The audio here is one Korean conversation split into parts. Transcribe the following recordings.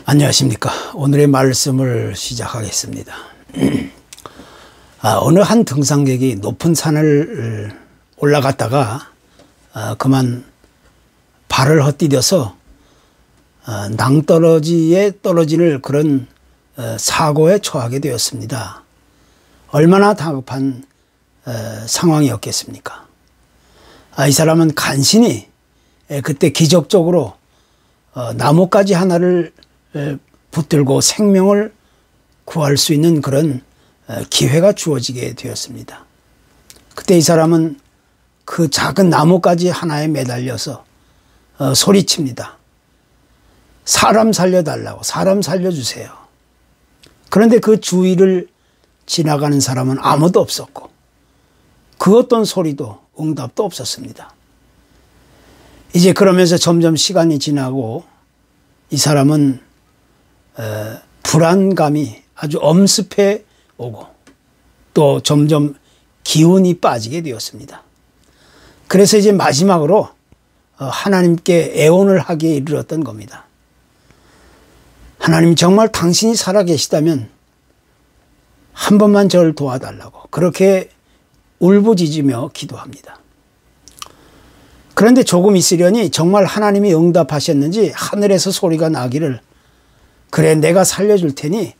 안녕하십니까. 오늘의 말씀을 시작하겠습니다. 어느 한 등산객이 높은 산을 올라갔다가 그만 발을 헛디뎌서 낭떠러지에 떨어지는 그런 사고에 처하게 되었습니다. 얼마나 다급한 상황이었겠습니까? 이 사람은 간신히 그때 기적적으로 나뭇가지 하나를 붙들고 생명을 구할 수 있는 그런 기회가 주어지게 되었습니다. 그때 이 사람은 그 작은 나뭇가지 하나에 매달려서 소리칩니다. 사람 살려달라고, 사람 살려주세요. 그런데 그 주위를 지나가는 사람은 아무도 없었고 그 어떤 소리도 응답도 없었습니다. 이제 그러면서 점점 시간이 지나고 이 사람은 불안감이 아주 엄습해 오고 또 점점 기운이 빠지게 되었습니다. 그래서 이제 마지막으로 하나님께 애원을 하기에 이르렀던 겁니다. 하나님, 정말 당신이 살아계시다면 한 번만 저를 도와달라고 그렇게 울부짖으며 기도합니다. 그런데 조금 있으려니 정말 하나님이 응답하셨는지 하늘에서 소리가 나기를, 그래 내가 살려줄 테니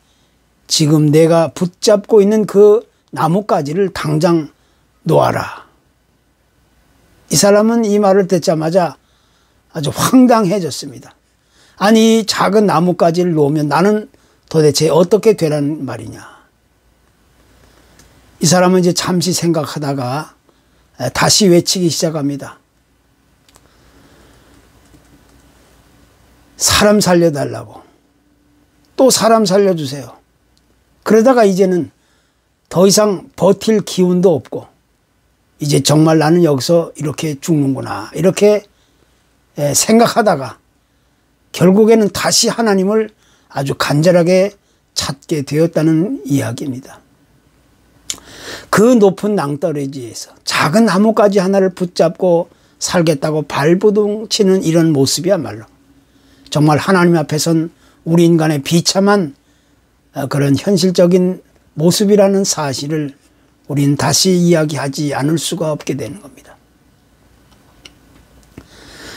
지금 내가 붙잡고 있는 그 나뭇가지를 당장 놓아라. 이 사람은 이 말을 듣자마자 아주 황당해졌습니다. 아니, 작은 나뭇가지를 놓으면 나는 도대체 어떻게 되란 말이냐. 이 사람은 이제 잠시 생각하다가 다시 외치기 시작합니다. 사람 살려달라고, 또 사람 살려주세요. 그러다가 이제는 더 이상 버틸 기운도 없고 이제 정말 나는 여기서 이렇게 죽는구나 이렇게 생각하다가 결국에는 다시 하나님을 아주 간절하게 찾게 되었다는 이야기입니다. 그 높은 낭떠러지에서 작은 나뭇가지 하나를 붙잡고 살겠다고 발버둥치는 이런 모습이야말로 정말 하나님 앞에선 우리 인간의 비참한 그런 현실적인 모습이라는 사실을 우리는 다시 이야기하지 않을 수가 없게 되는 겁니다.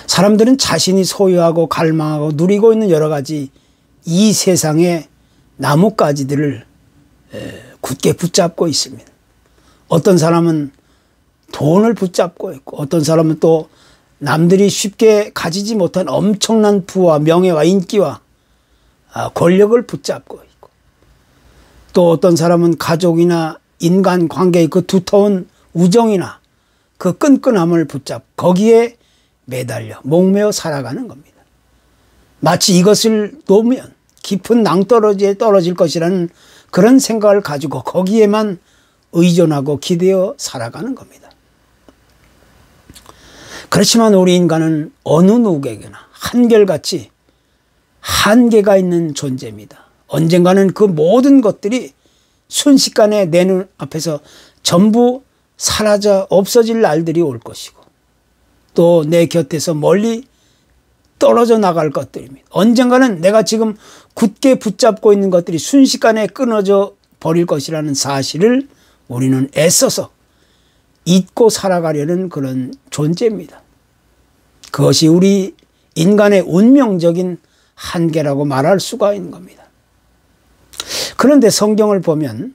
사람들은 자신이 소유하고 갈망하고 누리고 있는 여러 가지 이 세상의 나뭇가지들을 굳게 붙잡고 있습니다. 어떤 사람은 돈을 붙잡고 있고 어떤 사람은 또 남들이 쉽게 가지지 못한 엄청난 부와 명예와 인기와 권력을 붙잡고 있고 또 어떤 사람은 가족이나 인간관계의 그 두터운 우정이나 그 끈끈함을 붙잡고 거기에 매달려 목매어 살아가는 겁니다. 마치 이것을 놓으면 깊은 낭떠러지에 떨어질 것이라는 그런 생각을 가지고 거기에만 의존하고 기대어 살아가는 겁니다. 그렇지만 우리 인간은 어느 누구에게나 한결같이 한계가 있는 존재입니다. 언젠가는 그 모든 것들이 순식간에 내 눈 앞에서 전부 사라져 없어질 날들이 올 것이고 또 내 곁에서 멀리 떨어져 나갈 것들입니다. 언젠가는 내가 지금 굳게 붙잡고 있는 것들이 순식간에 끊어져 버릴 것이라는 사실을 우리는 애써서 잊고 살아가려는 그런 존재입니다. 그것이 우리 인간의 운명적인 한계라고 말할 수가 있는 겁니다. 그런데 성경을 보면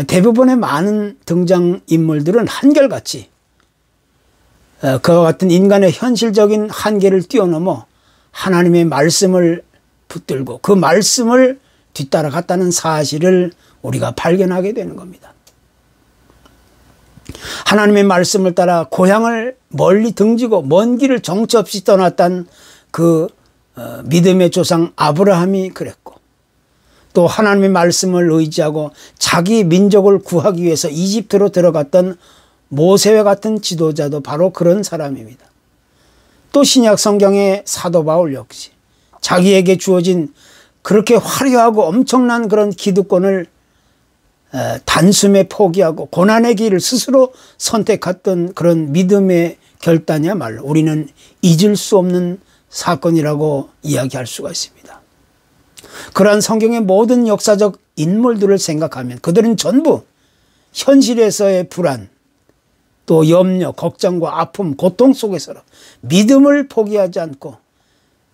대부분의 많은 등장인물들은 한결같이 그와 같은 인간의 현실적인 한계를 뛰어넘어 하나님의 말씀을 붙들고 그 말씀을 뒤따라갔다는 사실을 우리가 발견하게 되는 겁니다. 하나님의 말씀을 따라 고향을 멀리 등지고 먼 길을 정처 없이 떠났던 그 믿음의 조상 아브라함이 그랬고 또 하나님의 말씀을 의지하고 자기 민족을 구하기 위해서 이집트로 들어갔던 모세와 같은 지도자도 바로 그런 사람입니다. 또 신약 성경의 사도 바울 역시 자기에게 주어진 그렇게 화려하고 엄청난 그런 기득권을 단숨에 포기하고 고난의 길을 스스로 선택했던 그런 믿음의 결단이야말로 우리는 잊을 수 없는 사건이라고 이야기할 수가 있습니다. 그러한 성경의 모든 역사적 인물들을 생각하면 그들은 전부 현실에서의 불안, 또 염려, 걱정과 아픔, 고통 속에서 믿음을 포기하지 않고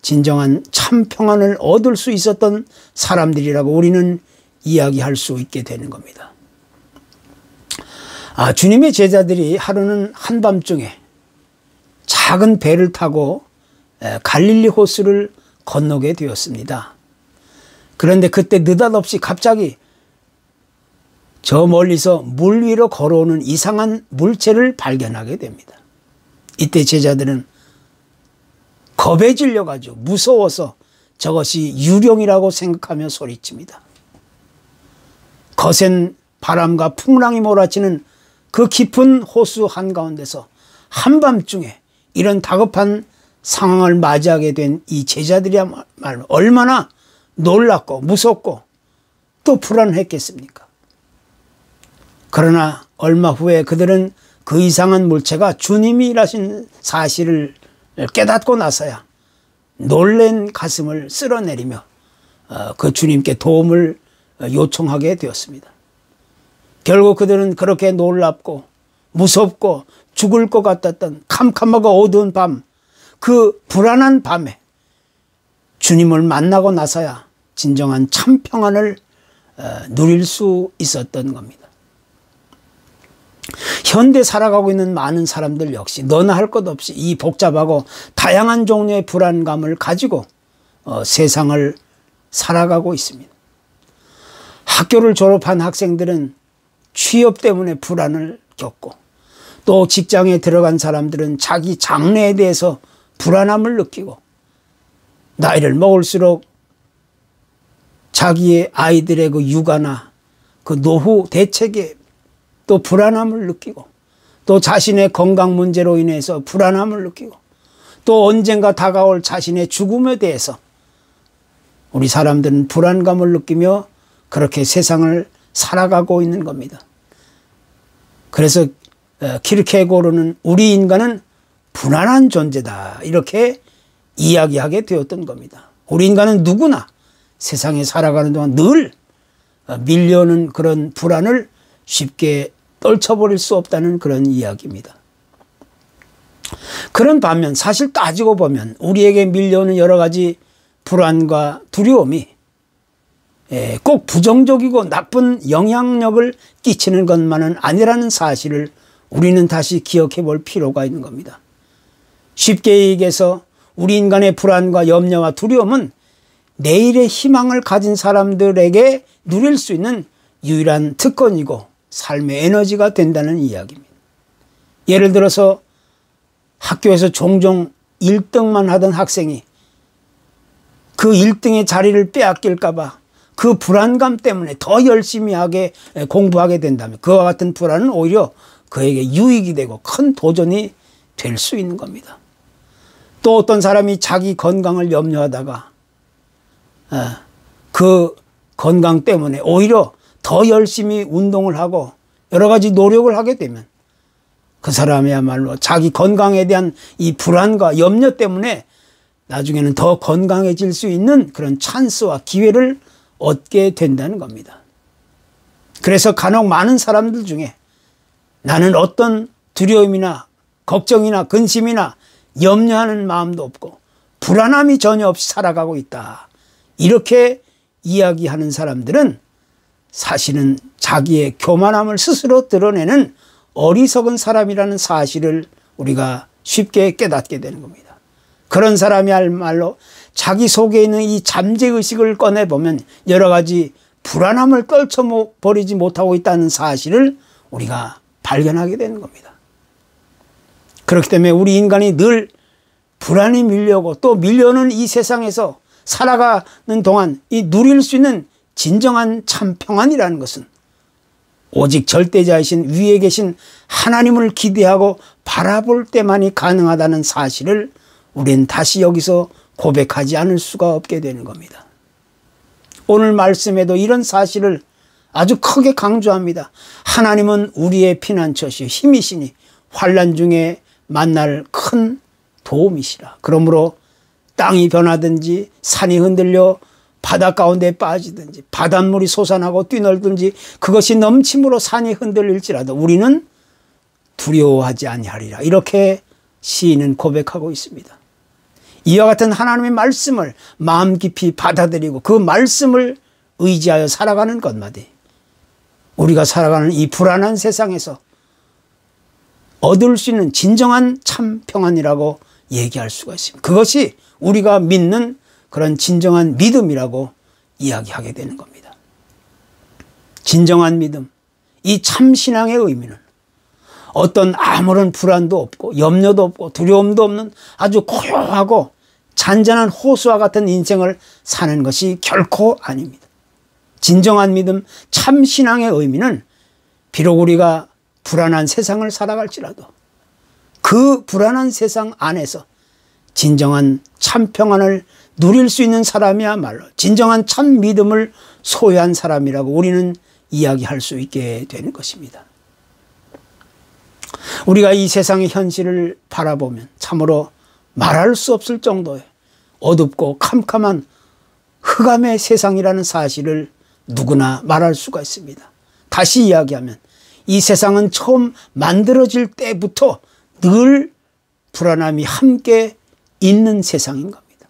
진정한 참 평안을 얻을 수 있었던 사람들이라고 우리는 이야기할 수 있게 되는 겁니다. 주님의 제자들이 하루는 한밤중에 작은 배를 타고 갈릴리 호수를 건너게 되었습니다. 그런데 그때 느닷없이 갑자기 저 멀리서 물 위로 걸어오는 이상한 물체를 발견하게 됩니다. 이때 제자들은 겁에 질려가지고 무서워서 저것이 유령이라고 생각하며 소리칩니다. 거센 바람과 풍랑이 몰아치는 그 깊은 호수 한가운데서 한밤중에 이런 다급한 상황을 맞이하게 된 이 제자들이야말로 얼마나 놀랍고 무섭고 또 불안했겠습니까? 그러나 얼마 후에 그들은 그 이상한 물체가 주님이 일하신 사실을 깨닫고 나서야 놀란 가슴을 쓸어내리며 그 주님께 도움을 요청하게 되었습니다. 결국 그들은 그렇게 놀랍고 무섭고 죽을 것 같았던 캄캄하고 어두운 밤, 그 불안한 밤에 주님을 만나고 나서야 진정한 참 평안을 누릴 수 있었던 겁니다. 현대 살아가고 있는 많은 사람들 역시 너나 할 것 없이 이 복잡하고 다양한 종류의 불안감을 가지고 세상을 살아가고 있습니다. 학교를 졸업한 학생들은 취업 때문에 불안을 겪고, 또 직장에 들어간 사람들은 자기 장래에 대해서 불안함을 느끼고, 나이를 먹을수록 자기의 아이들의 그 육아나 그 노후 대책에 또 불안함을 느끼고, 또 자신의 건강 문제로 인해서 불안함을 느끼고, 또 언젠가 다가올 자신의 죽음에 대해서 우리 사람들은 불안감을 느끼며 그렇게 세상을 살아가고 있는 겁니다. 그래서 키르케고르는 우리 인간은 불안한 존재다, 이렇게 이야기하게 되었던 겁니다. 우리 인간은 누구나 세상에 살아가는 동안 늘 밀려오는 그런 불안을 쉽게 떨쳐버릴 수 없다는 그런 이야기입니다. 그런 반면 사실 따지고 보면 우리에게 밀려오는 여러 가지 불안과 두려움이 꼭 부정적이고 나쁜 영향력을 끼치는 것만은 아니라는 사실을 우리는 다시 기억해 볼 필요가 있는 겁니다. 쉽게 얘기해서 우리 인간의 불안과 염려와 두려움은 내일의 희망을 가진 사람들에게 누릴 수 있는 유일한 특권이고 삶의 에너지가 된다는 이야기입니다. 예를 들어서 학교에서 종종 1등만 하던 학생이 그 1등의 자리를 빼앗길까 봐 그 불안감 때문에 더 열심히 공부하게 된다면 그와 같은 불안은 오히려 그에게 유익이 되고 큰 도전이 될 수 있는 겁니다. 또 어떤 사람이 자기 건강을 염려하다가 그 건강 때문에 오히려 더 열심히 운동을 하고 여러 가지 노력을 하게 되면 그 사람이야말로 자기 건강에 대한 이 불안과 염려 때문에 나중에는 더 건강해질 수 있는 그런 찬스와 기회를 얻게 된다는 겁니다. 그래서 간혹 많은 사람들 중에 나는 어떤 두려움이나 걱정이나 근심이나 염려하는 마음도 없고 불안함이 전혀 없이 살아가고 있다, 이렇게 이야기하는 사람들은 사실은 자기의 교만함을 스스로 드러내는 어리석은 사람이라는 사실을 우리가 쉽게 깨닫게 되는 겁니다. 그런 사람이야말로 자기 속에 있는 이 잠재의식을 꺼내보면 여러 가지 불안함을 떨쳐버리지 못하고 있다는 사실을 우리가 발견하게 되는 겁니다. 그렇기 때문에 우리 인간이 늘 불안이 밀려오고 또 밀려오는 이 세상에서 살아가는 동안 이 누릴 수 있는 진정한 참 평안이라는 것은 오직 절대자이신 위에 계신 하나님을 기대하고 바라볼 때만이 가능하다는 사실을 우리는 다시 여기서 고백하지 않을 수가 없게 되는 겁니다. 오늘 말씀에도 이런 사실을 아주 크게 강조합니다. 하나님은 우리의 피난처시요 힘이시니 환난 중에 만날 큰 도움이시라. 그러므로 땅이 변하든지 산이 흔들려 바다 가운데 빠지든지 바닷물이 솟아나고 뛰놀든지 그것이 넘침으로 산이 흔들릴지라도 우리는 두려워하지 아니하리라. 이렇게 시인은 고백하고 있습니다. 이와 같은 하나님의 말씀을 마음 깊이 받아들이고 그 말씀을 의지하여 살아가는 것마다 우리가 살아가는 이 불안한 세상에서 얻을 수 있는 진정한 참 평안이라고 얘기할 수가 있습니다. 그것이 우리가 믿는 그런 진정한 믿음이라고 이야기하게 되는 겁니다. 진정한 믿음, 이 참 신앙의 의미는 어떤 아무런 불안도 없고 염려도 없고 두려움도 없는 아주 고요하고 잔잔한 호수와 같은 인생을 사는 것이 결코 아닙니다. 진정한 믿음, 참 신앙의 의미는 비록 우리가 불안한 세상을 살아갈지라도 그 불안한 세상 안에서 진정한 참 평안을 누릴 수 있는 사람이야말로 진정한 참 믿음을 소유한 사람이라고 우리는 이야기할 수 있게 되는 것입니다. 우리가 이 세상의 현실을 바라보면 참으로 말할 수 없을 정도의 어둡고 캄캄한 흑암의 세상이라는 사실을 누구나 말할 수가 있습니다. 다시 이야기하면 이 세상은 처음 만들어질 때부터 늘 불안함이 함께 있는 세상인 겁니다.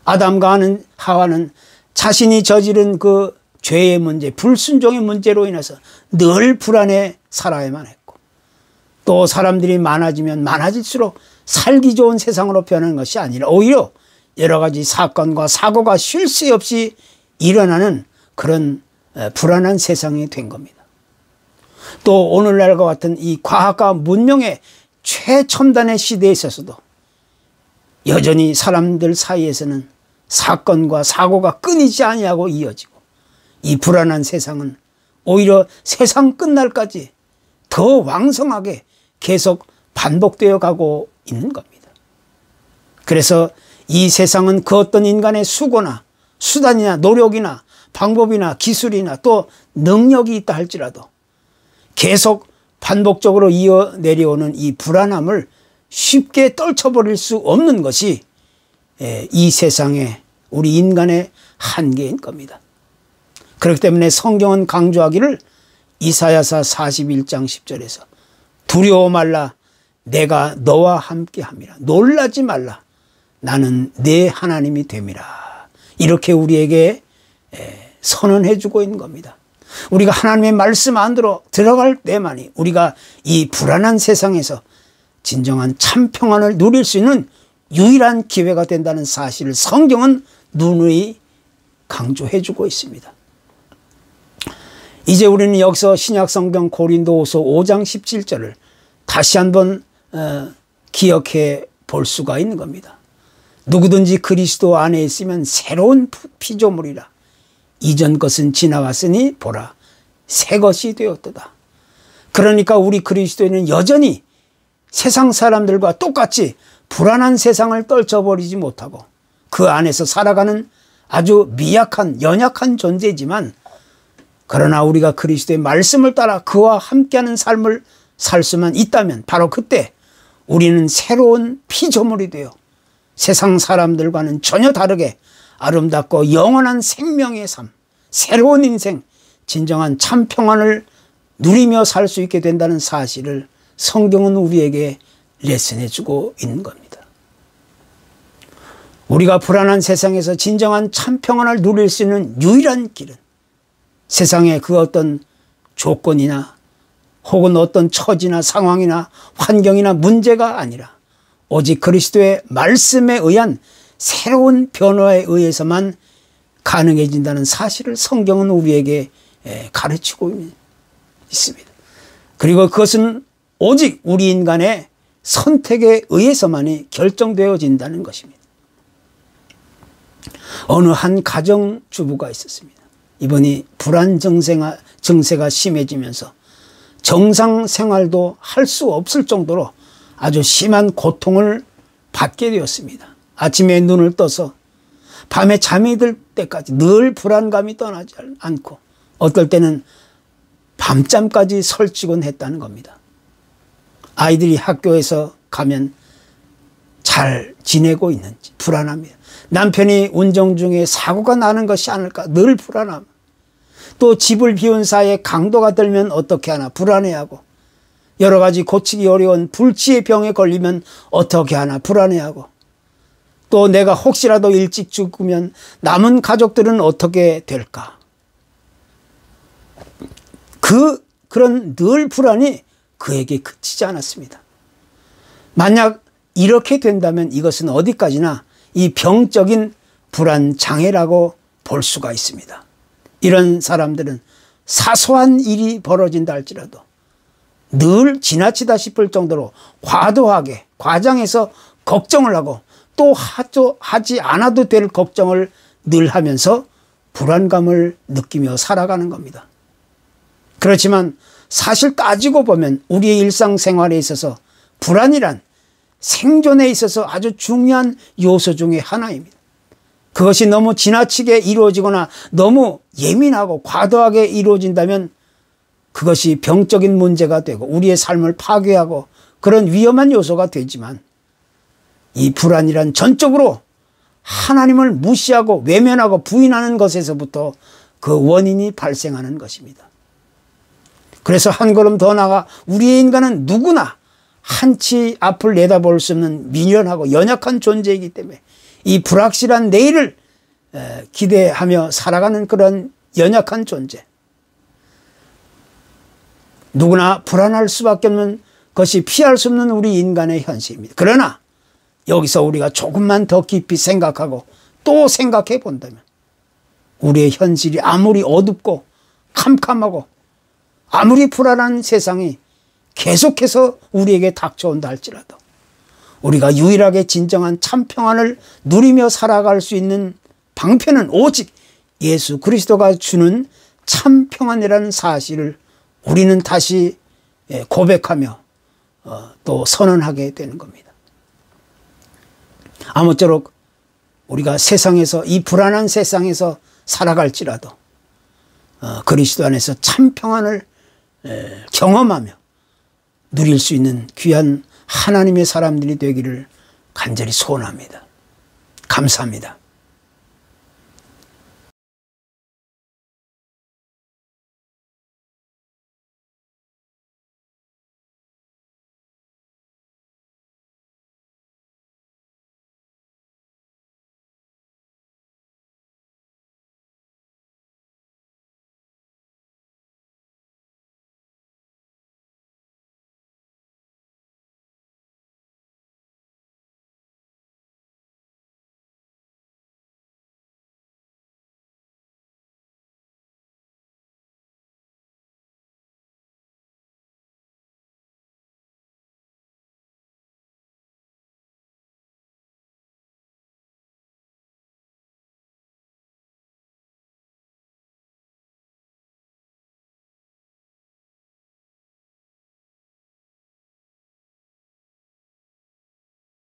아담과 하와는 자신이 저지른 그 죄의 문제, 불순종의 문제로 인해서 늘 불안해 살아야만 했고 또 사람들이 많아지면 많아질수록 살기 좋은 세상으로 변하는 것이 아니라 오히려 여러 가지 사건과 사고가 쉴 새 없이 일어나는 그런 불안한 세상이 된 겁니다. 또 오늘날과 같은 이 과학과 문명의 최첨단의 시대에 있어서도 여전히 사람들 사이에서는 사건과 사고가 끊이지 아니하고 이어지고 이 불안한 세상은 오히려 세상 끝날까지 더 왕성하게 계속 반복되어 가고 있는 겁니다. 그래서 이 세상은 그 어떤 인간의 수고나 수단이나 노력이나 방법이나 기술이나 또 능력이 있다 할지라도 계속 반복적으로 이어 내려오는 이 불안함을 쉽게 떨쳐버릴 수 없는 것이 이 세상의 우리 인간의 한계인 겁니다. 그렇기 때문에 성경은 강조하기를 이사야서 41장 10절에서 두려워 말라 내가 너와 함께함이라 놀라지 말라 나는 내 하나님이 됨이라 이렇게 우리에게 선언해 주고 있는 겁니다. 우리가 하나님의 말씀 안으로 들어갈 때만이 우리가 이 불안한 세상에서 진정한 참 평안을 누릴 수 있는 유일한 기회가 된다는 사실을 성경은 누누이 강조해 주고 있습니다. 이제 우리는 여기서 신약성경 고린도후서 5장 17절을 다시 한번 기억해 볼 수가 있는 겁니다. 누구든지 그리스도 안에 있으면 새로운 피조물이라 이전 것은 지나갔으니 보라 새 것이 되었도다. 그러니까 우리 그리스도인은 여전히 세상 사람들과 똑같이 불안한 세상을 떨쳐버리지 못하고 그 안에서 살아가는 아주 미약한 연약한 존재지만 그러나 우리가 그리스도의 말씀을 따라 그와 함께하는 삶을 살 수만 있다면 바로 그때 우리는 새로운 피조물이 되어 세상 사람들과는 전혀 다르게 아름답고 영원한 생명의 삶, 새로운 인생, 진정한 참 평안을 누리며 살 수 있게 된다는 사실을 성경은 우리에게 레슨해 주고 있는 겁니다. 우리가 불안한 세상에서 진정한 참 평안을 누릴 수 있는 유일한 길은 세상의 그 어떤 조건이나 혹은 어떤 처지나 상황이나 환경이나 문제가 아니라 오직 그리스도의 말씀에 의한 새로운 변화에 의해서만 가능해진다는 사실을 성경은 우리에게 가르치고 있습니다. 그리고 그것은 오직 우리 인간의 선택에 의해서만이 결정되어진다는 것입니다. 어느 한 가정주부가 있었습니다. 이번이 불안 증세가 심해지면서 정상 생활도 할 수 없을 정도로 아주 심한 고통을 받게 되었습니다. 아침에 눈을 떠서 밤에 잠이 들 때까지 늘 불안감이 떠나지 않고 어떨 때는 밤잠까지 설치곤 했다는 겁니다. 아이들이 학교에서 가면 잘 지내고 있는지 불안합니다. 남편이 운전 중에 사고가 나는 것이 아닐까 늘 불안함. 또 집을 비운 사이에 강도가 들면 어떻게 하나 불안해하고, 여러 가지 고치기 어려운 불치의 병에 걸리면 어떻게 하나 불안해하고, 또 내가 혹시라도 일찍 죽으면 남은 가족들은 어떻게 될까. 그런 늘 불안이 그에게 그치지 않았습니다. 만약 이렇게 된다면 이것은 어디까지나 이 병적인 불안 장애라고 볼 수가 있습니다. 이런 사람들은 사소한 일이 벌어진다 할지라도 늘 지나치다 싶을 정도로 과도하게 과장해서 걱정을 하고, 또 하지 않아도 될 걱정을 늘 하면서 불안감을 느끼며 살아가는 겁니다. 그렇지만 사실 따지고 보면 우리의 일상생활에 있어서 불안이란 생존에 있어서 아주 중요한 요소 중에 하나입니다. 그것이 너무 지나치게 이루어지거나 너무 예민하고 과도하게 이루어진다면 그것이 병적인 문제가 되고 우리의 삶을 파괴하고 그런 위험한 요소가 되지만, 이 불안이란 전적으로 하나님을 무시하고 외면하고 부인하는 것에서부터 그 원인이 발생하는 것입니다. 그래서 한 걸음 더 나아가 우리의 인간은 누구나 한치 앞을 내다볼 수 없는 미련하고 연약한 존재이기 때문에 이 불확실한 내일을 기대하며 살아가는 그런 연약한 존재, 누구나 불안할 수밖에 없는 것이 피할 수 없는 우리 인간의 현실입니다. 그러나 여기서 우리가 조금만 더 깊이 생각하고 또 생각해 본다면 우리의 현실이 아무리 어둡고 캄캄하고 아무리 불안한 세상이 계속해서 우리에게 닥쳐온다 할지라도 우리가 유일하게 진정한 참 평안을 누리며 살아갈 수 있는 방편은 오직 예수 그리스도가 주는 참 평안이라는 사실을 우리는 다시 고백하며 또 선언하게 되는 겁니다. 아무쪼록 우리가 세상에서, 이 불안한 세상에서 살아갈지라도 그리스도 안에서 참 평안을 경험하며 누릴 수 있는 귀한 하나님의 사람들이 되기를 간절히 소원합니다. 감사합니다.